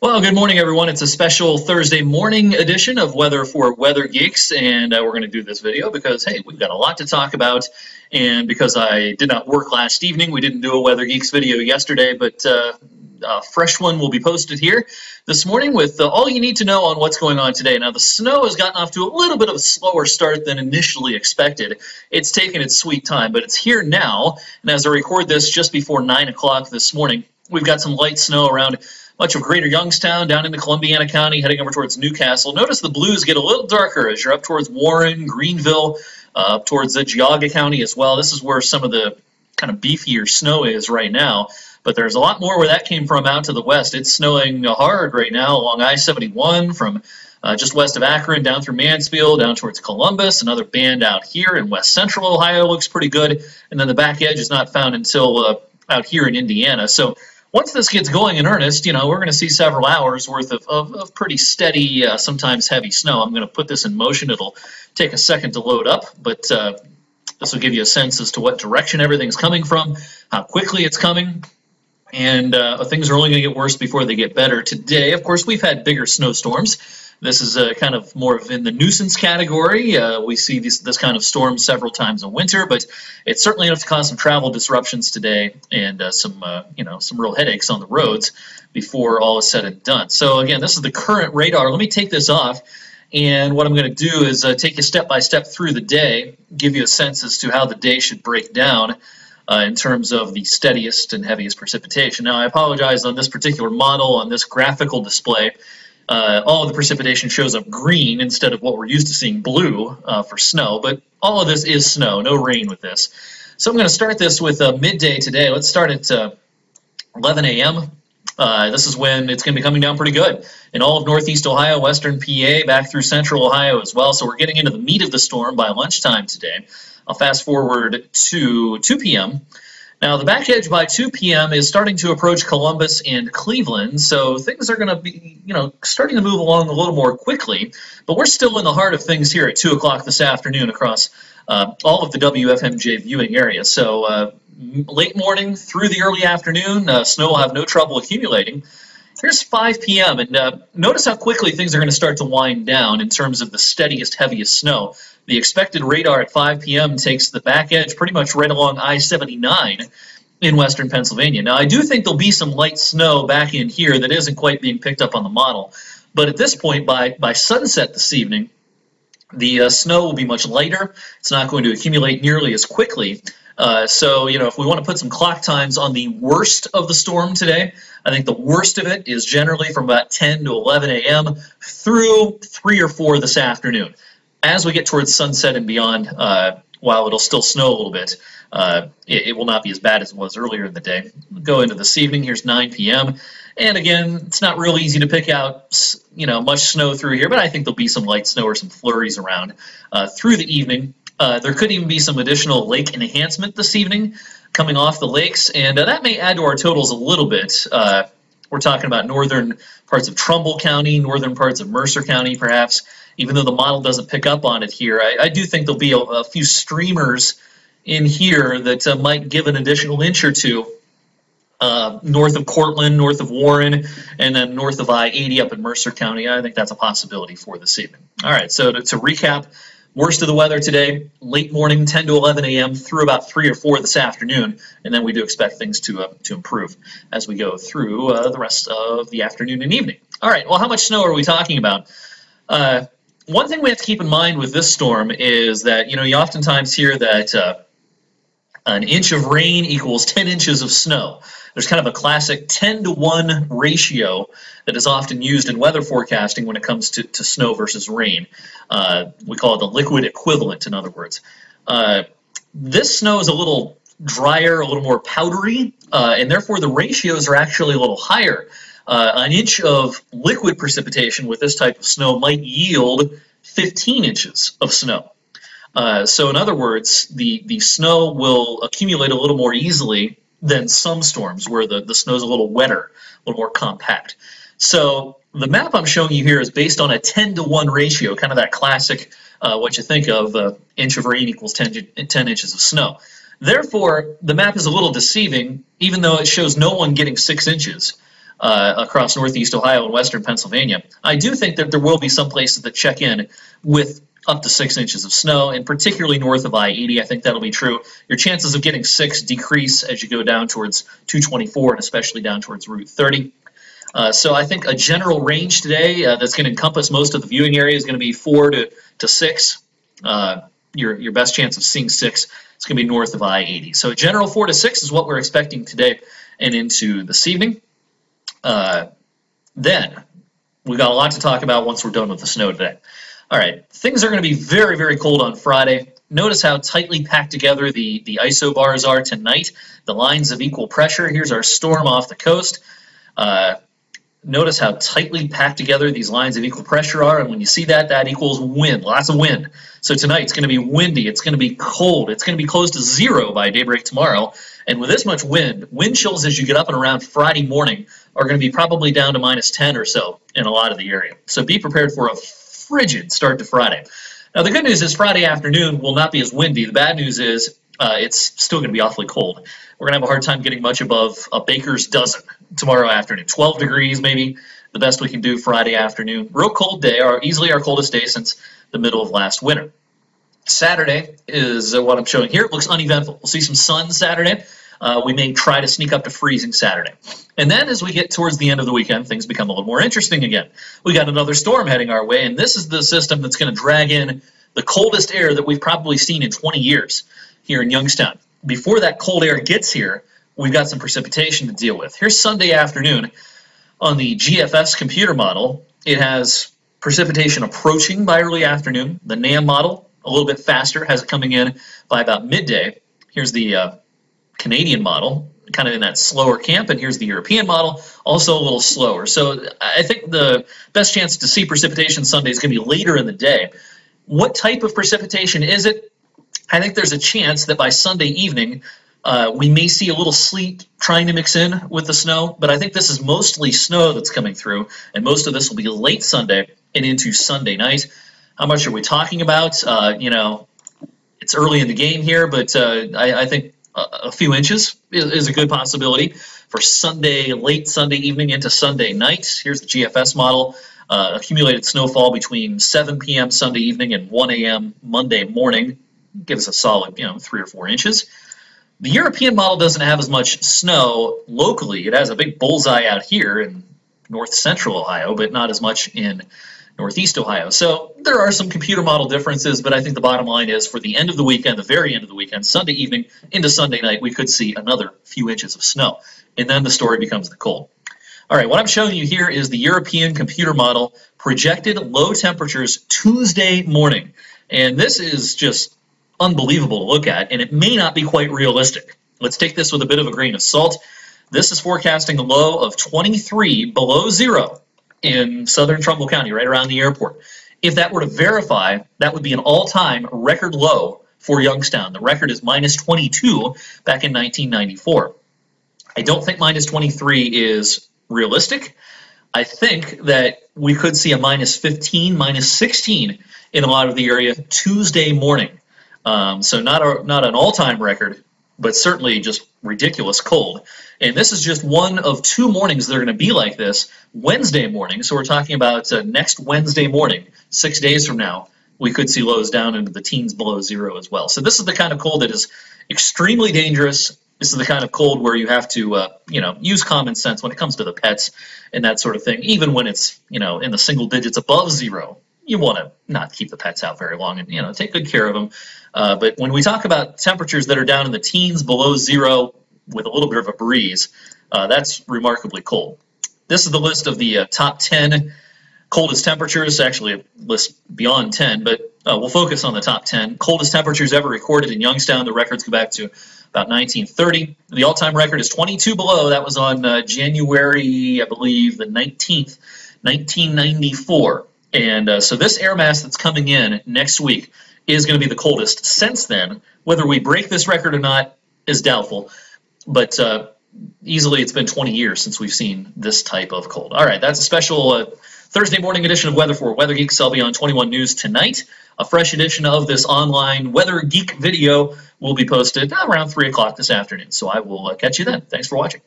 Well, good morning, everyone. It's a special Thursday morning edition of Weather for Weather Geeks, and we're going to do this video because, hey, we've got a lot to talk about, and because I did not work last evening, we didn't do a Weather Geeks video yesterday, but a fresh one will be posted here this morning with all you need to know on what's going on today. Now, the snow has gotten off to a little bit of a slower start than initially expected. It's taken its sweet time, but it's here now, and as I record this just before 9 o'clock this morning, we've got some light snow around much of greater Youngstown, down into Columbiana County, heading over towards Newcastle. Notice the blues get a little darker as you're up towards Warren, Greenville, up towards Geauga County as well. This is where some of the kind of beefier snow is right now. But there's a lot more where that came from out to the west. It's snowing hard right now along I-71 from just west of Akron down through Mansfield, down towards Columbus. Another band out here in west central Ohio looks pretty good. And then the back edge is not found until out here in Indiana. So once this gets going in earnest, we're going to see several hours worth of pretty steady, sometimes heavy snow. I'm going to put this in motion. It'll take a second to load up, but this will give you a sense as to what direction everything's coming from, how quickly it's coming, and things are only going to get worse before they get better. Today, of course, we've had bigger snowstorms. This is kind of more of in the nuisance category. We see this kind of storm several times in winter, but it's certainly enough to cause some travel disruptions today and some real headaches on the roads before all is said and done. So again, this is the current radar. Let me take this off, and what I'm going to do is take you step by step through the day, give you a sense as to how the day should break down in terms of the steadiest and heaviest precipitation. Now, I apologize on this particular model, on this graphical display. All of the precipitation shows up green instead of what we're used to seeing blue for snow, but all of this is snow, no rain with this. So I'm going to start this with midday today. Let's start at 11 a.m. This is when it's going to be coming down pretty good in all of northeast Ohio, western PA, back through central Ohio as well. So we're getting into the meat of the storm by lunchtime today. I'll fast forward to 2 p.m. Now, the back edge by 2 p.m. is starting to approach Columbus and Cleveland, so things are going to be, starting to move along a little more quickly, but we're still in the heart of things here at 2 o'clock this afternoon across all of the WFMJ viewing area. So late morning through the early afternoon, snow will have no trouble accumulating. Here's 5 p.m., and notice how quickly things are going to start to wind down in terms of the steadiest, heaviest snow. The expected radar at 5 p.m. takes the back edge pretty much right along I-79 in western Pennsylvania. Now, I do think there'll be some light snow back in here that isn't quite being picked up on the model. But at this point, by sunset this evening, the snow will be much lighter. It's not going to accumulate nearly as quickly. So, if we want to put some clock times on the worst of the storm today, I think the worst of it is generally from about 10 to 11 a.m. through 3 or 4 this afternoon. As we get towards sunset and beyond, while it'll still snow a little bit, it will not be as bad as it was earlier in the day. We'll go into this evening. Here's 9 p.m. And again, it's not real easy to pick out, much snow through here, but I think there'll be some light snow or some flurries around through the evening. There could even be some additional lake enhancement this evening coming off the lakes, and that may add to our totals a little bit. We're talking about northern parts of Trumbull County, northern parts of Mercer County, perhaps. Even though the model doesn't pick up on it here, I do think there'll be a few streamers in here that might give an additional inch or two north of Cortland, north of Warren, and then north of I-80 up in Mercer County. I think that's a possibility for this evening. All right, so to recap, worst of the weather today, late morning, 10 to 11 a.m. through about 3 or 4 this afternoon, and then we do expect things to improve as we go through the rest of the afternoon and evening. All right, well, how much snow are we talking about? One thing we have to keep in mind with this storm is that, you oftentimes hear that an inch of rain equals 10 inches of snow. There's kind of a classic 10 to 1 ratio that is often used in weather forecasting when it comes to snow versus rain. We call it the liquid equivalent, in other words. This snow is a little drier, a little more powdery, and therefore the ratios are actually a little higher. An inch of liquid precipitation with this type of snow might yield 15 inches of snow. So in other words, the snow will accumulate a little more easily than some storms where the snow is a little wetter, a little more compact. So the map I'm showing you here is based on a 10 to 1 ratio, kind of that classic, what you think of, inch of rain equals 10 inches of snow. Therefore, the map is a little deceiving, even though it shows no one getting 6 inches. across northeast Ohio and western Pennsylvania. I do think that there will be some places that check in with up to 6 inches of snow, and particularly north of I-80. I think that'll be true. Your chances of getting 6 decrease as you go down towards 224 and especially down towards Route 30. So I think a general range today that's going to encompass most of the viewing area is going to be 4 to 6. Your best chance of seeing 6 is going to be north of I-80. So a general 4 to 6 is what we're expecting today and into this evening. Then we've got a lot to talk about once we're done with the snow today. All right, things are going to be very, very cold on Friday. Notice how tightly packed together the isobars are tonight, the lines of equal pressure. Here's our storm off the coast. Notice how tightly packed together these lines of equal pressure are, and when you see that, that equals wind, lots of wind. So tonight it's going to be windy, it's going to be cold, it's going to be close to 0 by daybreak tomorrow. And with this much wind chills as you get up and around Friday morning are going to be probably down to -10 or so in a lot of the area. So be prepared for a frigid start to Friday. Now the good news is Friday afternoon will not be as windy. The bad news is it's still going to be awfully cold. We're going to have a hard time getting much above a baker's dozen tomorrow afternoon. 12 degrees maybe, the best we can do Friday afternoon. Real cold day, easily our coldest day since the middle of last winter. Saturday is what I'm showing here. It looks uneventful. We'll see some sun Saturday. We may try to sneak up to freezing Saturday. And then as we get towards the end of the weekend, things become a little more interesting again. We got another storm heading our way, and this is the system that's going to drag in the coldest air that we've probably seen in 20 years here in Youngstown. Before that cold air gets here, we've got some precipitation to deal with. Here's Sunday afternoon on the GFS computer model. It has precipitation approaching by early afternoon. The NAM model, a little bit faster, has it coming in by about midday. Here's the Canadian model, kind of in that slower camp, and here's the European model, also a little slower. So I think the best chance to see precipitation Sunday is going to be later in the day. What type of precipitation is it? I think there's a chance that by Sunday evening we may see a little sleet trying to mix in with the snow, but I think this is mostly snow that's coming through, and most of this will be late Sunday and into Sunday night. How much are we talking about? You know, it's early in the game here, but I think a few inches is a good possibility for Sunday, late Sunday evening into Sunday night. Here's the GFS model. Accumulated snowfall between 7 p.m. Sunday evening and 1 a.m. Monday morning. Gives us a solid, 3 or 4 inches. The European model doesn't have as much snow locally. It has a big bullseye out here in north central Ohio, but not as much in northeast Ohio. So there are some computer model differences, but I think the bottom line is for the end of the weekend, the very end of the weekend, Sunday evening into Sunday night, we could see another few inches of snow. And then the story becomes the cold. All right, what I'm showing you here is the European computer model projected low temperatures Tuesday morning. And this is just unbelievable to look at, and it may not be quite realistic. Let's take this with a bit of a grain of salt. This is forecasting a low of 23 below 0 in southern Trumbull County, right around the airport. If that were to verify, that would be an all-time record low for Youngstown. The record is -22 back in 1994. I don't think -23 is realistic. I think that we could see a -15, -16 in a lot of the area Tuesday morning. So not an all-time record, but certainly just ridiculous cold. And this is just one of 2 mornings that are going to be like this Wednesday morning. So we're talking about next Wednesday morning, 6 days from now, we could see lows down into the teens below 0 as well. So this is the kind of cold that is extremely dangerous. This is the kind of cold where you have to, use common sense when it comes to the pets and that sort of thing. Even when it's, in the single digits above 0, you want to not keep the pets out very long and, take good care of them. But when we talk about temperatures that are down in the teens below 0 with a little bit of a breeze, that's remarkably cold. This is the list of the top 10 coldest temperatures, actually a list beyond 10, but we'll focus on the top 10. Coldest temperatures ever recorded in Youngstown. The records go back to about 1930. The all-time record is 22 below. That was on January, I believe, the 19th, 1994. And so this air mass that's coming in next week is going to be the coldest since then. Whether we break this record or not is doubtful, but easily it's been 20 years since we've seen this type of cold. All right, that's a special Thursday morning edition of Weather for Weather Geeks. I'll be on 21 News tonight. A fresh edition of this online Weather Geek video will be posted around 3 o'clock this afternoon. So I will catch you then. Thanks for watching.